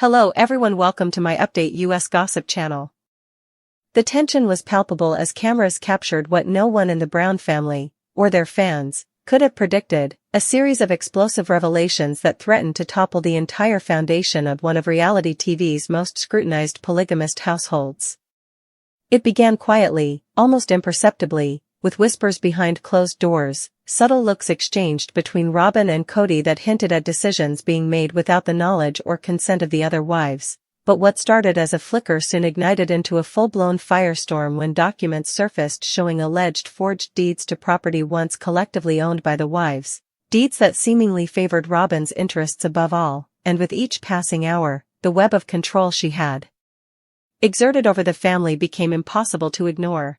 Hello everyone, welcome to my update US gossip channel. The tension was palpable as cameras captured what no one in the Brown family, or their fans, could have predicted, a series of explosive revelations that threatened to topple the entire foundation of one of reality TV's most scrutinized polygamist households. It began quietly, almost imperceptibly, with whispers behind closed doors, subtle looks exchanged between Robyn and Kody that hinted at decisions being made without the knowledge or consent of the other wives. But what started as a flicker soon ignited into a full-blown firestorm when documents surfaced showing alleged forged deeds to property once collectively owned by the wives, deeds that seemingly favored Robyn's interests above all, and with each passing hour, the web of control she had exerted over the family became impossible to ignore.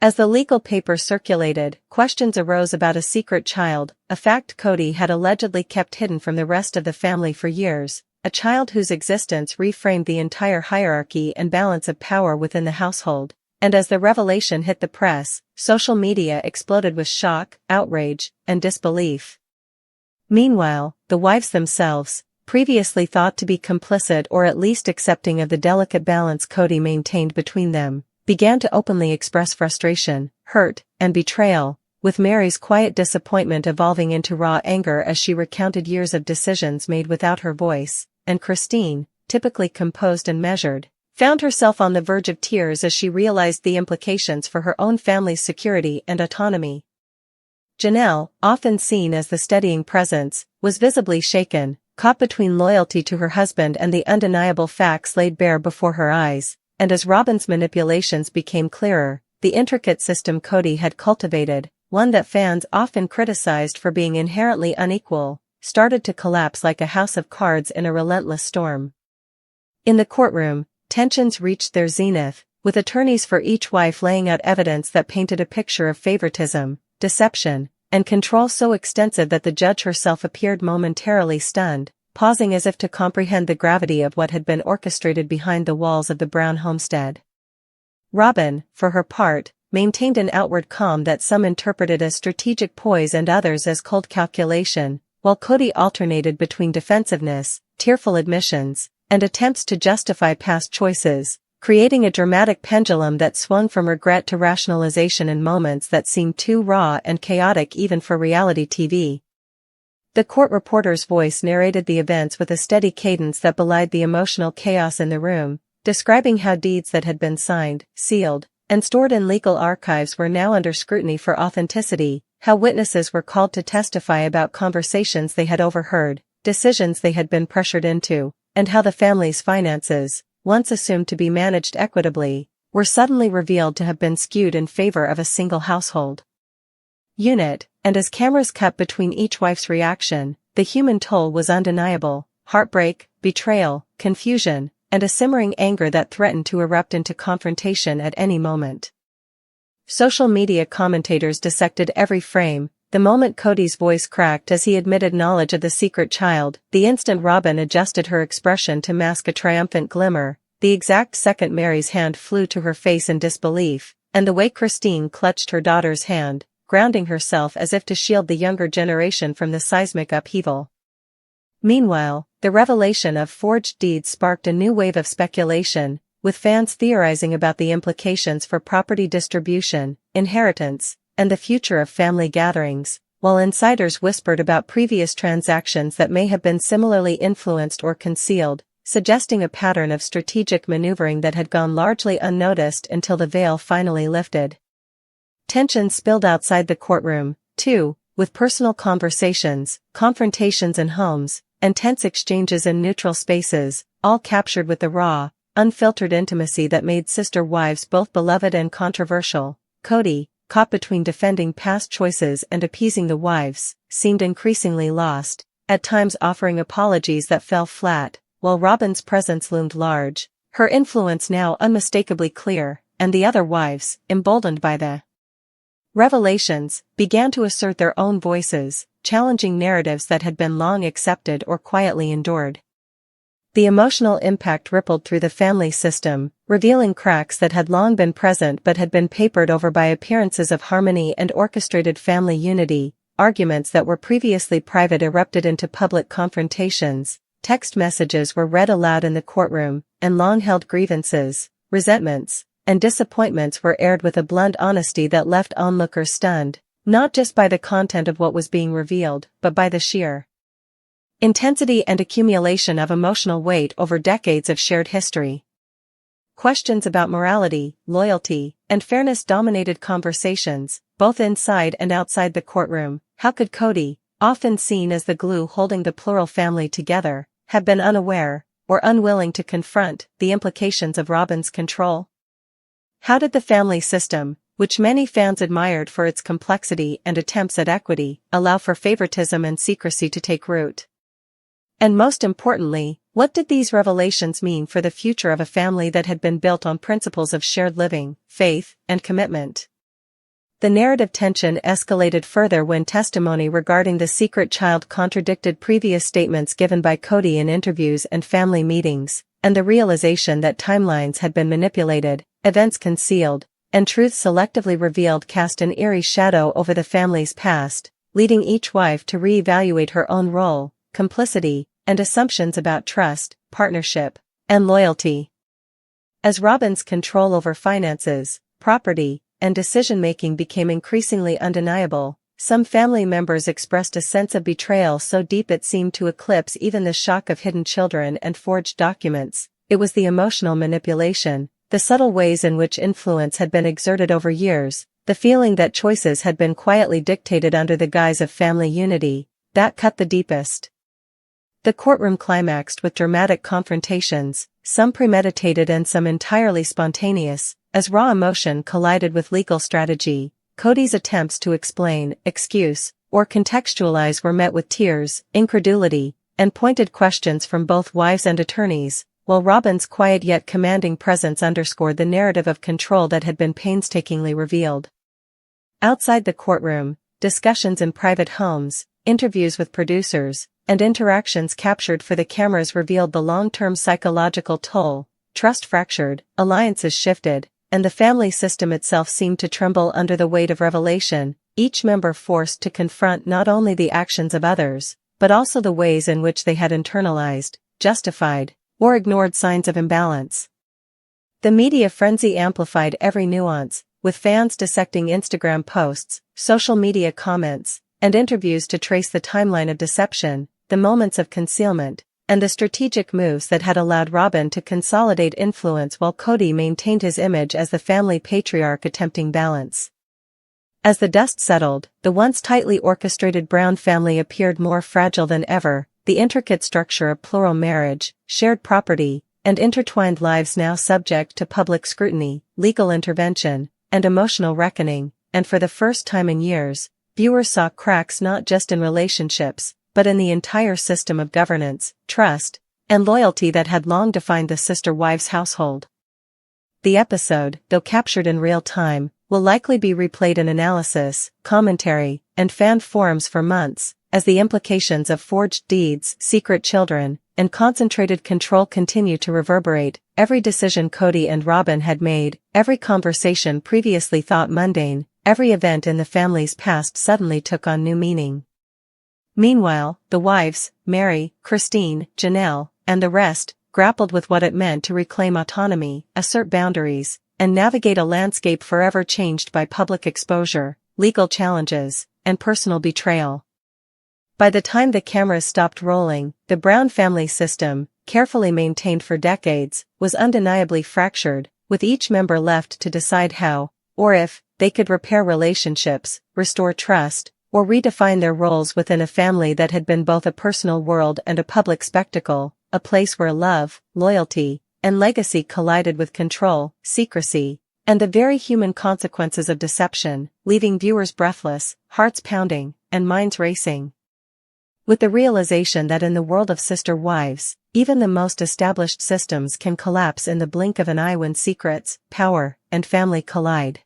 As the legal papers circulated, questions arose about a secret child, a fact Kody had allegedly kept hidden from the rest of the family for years, a child whose existence reframed the entire hierarchy and balance of power within the household. And as the revelation hit the press, social media exploded with shock, outrage, and disbelief. Meanwhile, the wives themselves, previously thought to be complicit or at least accepting of the delicate balance Kody maintained between them, began to openly express frustration, hurt, and betrayal, with Mary's quiet disappointment evolving into raw anger as she recounted years of decisions made without her voice, and Christine, typically composed and measured, found herself on the verge of tears as she realized the implications for her own family's security and autonomy. Janelle, often seen as the steadying presence, was visibly shaken, caught between loyalty to her husband and the undeniable facts laid bare before her eyes. And as Robyn's manipulations became clearer, the intricate system Kody had cultivated, one that fans often criticized for being inherently unequal, started to collapse like a house of cards in a relentless storm. In the courtroom, tensions reached their zenith, with attorneys for each wife laying out evidence that painted a picture of favoritism, deception, and control so extensive that the judge herself appeared momentarily stunned, pausing as if to comprehend the gravity of what had been orchestrated behind the walls of the Brown homestead. Robyn, for her part, maintained an outward calm that some interpreted as strategic poise and others as cold calculation, while Kody alternated between defensiveness, tearful admissions, and attempts to justify past choices, creating a dramatic pendulum that swung from regret to rationalization in moments that seemed too raw and chaotic even for reality TV. The court reporter's voice narrated the events with a steady cadence that belied the emotional chaos in the room, describing how deeds that had been signed, sealed, and stored in legal archives were now under scrutiny for authenticity, how witnesses were called to testify about conversations they had overheard, decisions they had been pressured into, and how the family's finances, once assumed to be managed equitably, were suddenly revealed to have been skewed in favor of a single household unit. And as cameras cut between each wife's reaction, the human toll was undeniable: heartbreak, betrayal, confusion, and a simmering anger that threatened to erupt into confrontation at any moment. Social media commentators dissected every frame, the moment Kody's voice cracked as he admitted knowledge of the secret child, the instant Robyn adjusted her expression to mask a triumphant glimmer, the exact second Mary's hand flew to her face in disbelief, and the way Christine clutched her daughter's hand, grounding herself as if to shield the younger generation from the seismic upheaval. Meanwhile, the revelation of forged deeds sparked a new wave of speculation, with fans theorizing about the implications for property distribution, inheritance, and the future of family gatherings, while insiders whispered about previous transactions that may have been similarly influenced or concealed, suggesting a pattern of strategic maneuvering that had gone largely unnoticed until the veil finally lifted. Tension spilled outside the courtroom, too, with personal conversations, confrontations in homes, and tense exchanges in neutral spaces, all captured with the raw, unfiltered intimacy that made sister wives both beloved and controversial. Kody, caught between defending past choices and appeasing the wives, seemed increasingly lost, at times offering apologies that fell flat, while Robyn's presence loomed large, her influence now unmistakably clear, and the other wives, emboldened by the revelations, began to assert their own voices, challenging narratives that had been long accepted or quietly endured. The emotional impact rippled through the family system, revealing cracks that had long been present but had been papered over by appearances of harmony and orchestrated family unity. Arguments that were previously private erupted into public confrontations, text messages were read aloud in the courtroom, and long-held grievances, resentments, and disappointments were aired with a blunt honesty that left onlookers stunned, not just by the content of what was being revealed, but by the sheer intensity and accumulation of emotional weight over decades of shared history. Questions about morality, loyalty, and fairness dominated conversations, both inside and outside the courtroom. How could Kody, often seen as the glue holding the plural family together, have been unaware, or unwilling to confront, the implications of Robyn's control? How did the family system, which many fans admired for its complexity and attempts at equity, allow for favoritism and secrecy to take root? And most importantly, what did these revelations mean for the future of a family that had been built on principles of shared living, faith, and commitment? The narrative tension escalated further when testimony regarding the secret child contradicted previous statements given by Kody in interviews and family meetings, and the realization that timelines had been manipulated, events concealed, and truth selectively revealed cast an eerie shadow over the family's past, leading each wife to re-evaluate her own role, complicity, and assumptions about trust, partnership, and loyalty. As Robyn's control over finances, property, and decision-making became increasingly undeniable, some family members expressed a sense of betrayal so deep it seemed to eclipse even the shock of hidden children and forged documents. It was the emotional manipulation, the subtle ways in which influence had been exerted over years, the feeling that choices had been quietly dictated under the guise of family unity, that cut the deepest. The courtroom climaxed with dramatic confrontations, some premeditated and some entirely spontaneous, as raw emotion collided with legal strategy. Kody's attempts to explain, excuse, or contextualize were met with tears, incredulity, and pointed questions from both wives and attorneys, while Robyn's quiet yet commanding presence underscored the narrative of control that had been painstakingly revealed. Outside the courtroom, discussions in private homes, interviews with producers, and interactions captured for the cameras revealed the long-term psychological toll. Trust fractured, alliances shifted, and the family system itself seemed to tremble under the weight of revelation, each member forced to confront not only the actions of others, but also the ways in which they had internalized, justified, or ignored signs of imbalance. The media frenzy amplified every nuance, with fans dissecting Instagram posts, social media comments, and interviews to trace the timeline of deception, the moments of concealment, and the strategic moves that had allowed Robyn to consolidate influence while Kody maintained his image as the family patriarch attempting balance. As the dust settled, the once tightly orchestrated Brown family appeared more fragile than ever, the intricate structure of plural marriage, shared property, and intertwined lives now subject to public scrutiny, legal intervention, and emotional reckoning, and for the first time in years, viewers saw cracks not just in relationships, but in the entire system of governance, trust, and loyalty that had long defined the sister wives' household. The episode, though captured in real time, will likely be replayed in analysis, commentary, and fan forums for months, as the implications of forged deeds, secret children, and concentrated control continue to reverberate. Every decision Kody and Robyn had made, every conversation previously thought mundane, every event in the family's past suddenly took on new meaning. Meanwhile, the wives, Mary, Christine, Janelle, and the rest, grappled with what it meant to reclaim autonomy, assert boundaries, and navigate a landscape forever changed by public exposure, legal challenges, and personal betrayal. By the time the cameras stopped rolling, the Brown family system, carefully maintained for decades, was undeniably fractured, with each member left to decide how, or if, they could repair relationships, restore trust, or redefine their roles within a family that had been both a personal world and a public spectacle, a place where love, loyalty, and legacy collided with control, secrecy, and the very human consequences of deception, leaving viewers breathless, hearts pounding, and minds racing. With the realization that in the world of sister wives, even the most established systems can collapse in the blink of an eye when secrets, power, and family collide.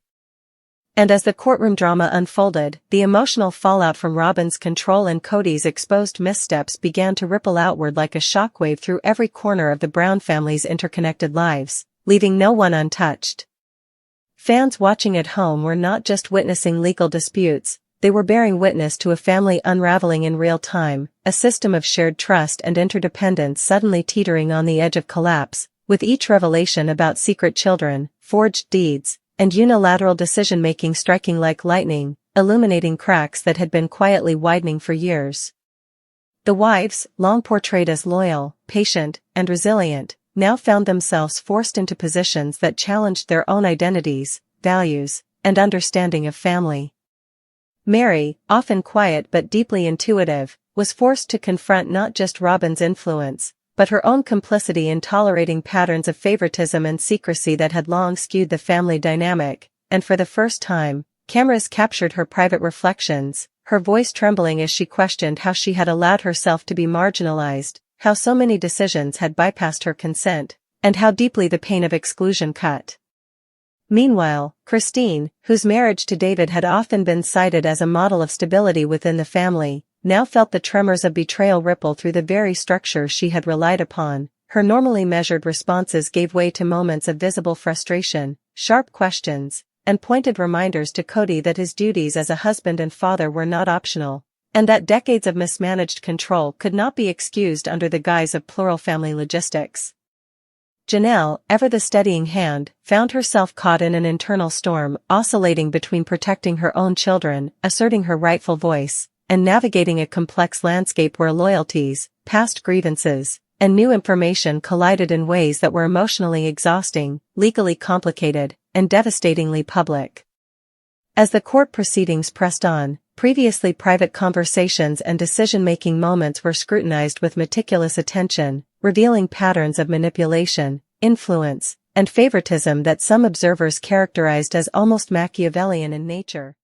And as the courtroom drama unfolded, the emotional fallout from Robyn's control and Kody's exposed missteps began to ripple outward like a shockwave through every corner of the Brown family's interconnected lives, leaving no one untouched. Fans watching at home were not just witnessing legal disputes, they were bearing witness to a family unraveling in real time, a system of shared trust and interdependence suddenly teetering on the edge of collapse, with each revelation about secret children, forged deeds, and unilateral decision-making striking like lightning, illuminating cracks that had been quietly widening for years. The wives, long portrayed as loyal, patient, and resilient, now found themselves forced into positions that challenged their own identities, values, and understanding of family. Mary, often quiet but deeply intuitive, was forced to confront not just Robyn's influence, but her own complicity in tolerating patterns of favoritism and secrecy that had long skewed the family dynamic, and for the first time, cameras captured her private reflections, her voice trembling as she questioned how she had allowed herself to be marginalized, how so many decisions had bypassed her consent, and how deeply the pain of exclusion cut. Meanwhile, Christine, whose marriage to David had often been cited as a model of stability within the family, now felt the tremors of betrayal ripple through the very structure she had relied upon. Her normally measured responses gave way to moments of visible frustration, sharp questions, and pointed reminders to Kody that his duties as a husband and father were not optional, and that decades of mismanaged control could not be excused under the guise of plural family logistics. Janelle, ever the steadying hand, found herself caught in an internal storm, oscillating between protecting her own children, asserting her rightful voice, and navigating a complex landscape where loyalties, past grievances, and new information collided in ways that were emotionally exhausting, legally complicated, and devastatingly public. As the court proceedings pressed on, previously private conversations and decision-making moments were scrutinized with meticulous attention, revealing patterns of manipulation, influence, and favoritism that some observers characterized as almost Machiavellian in nature.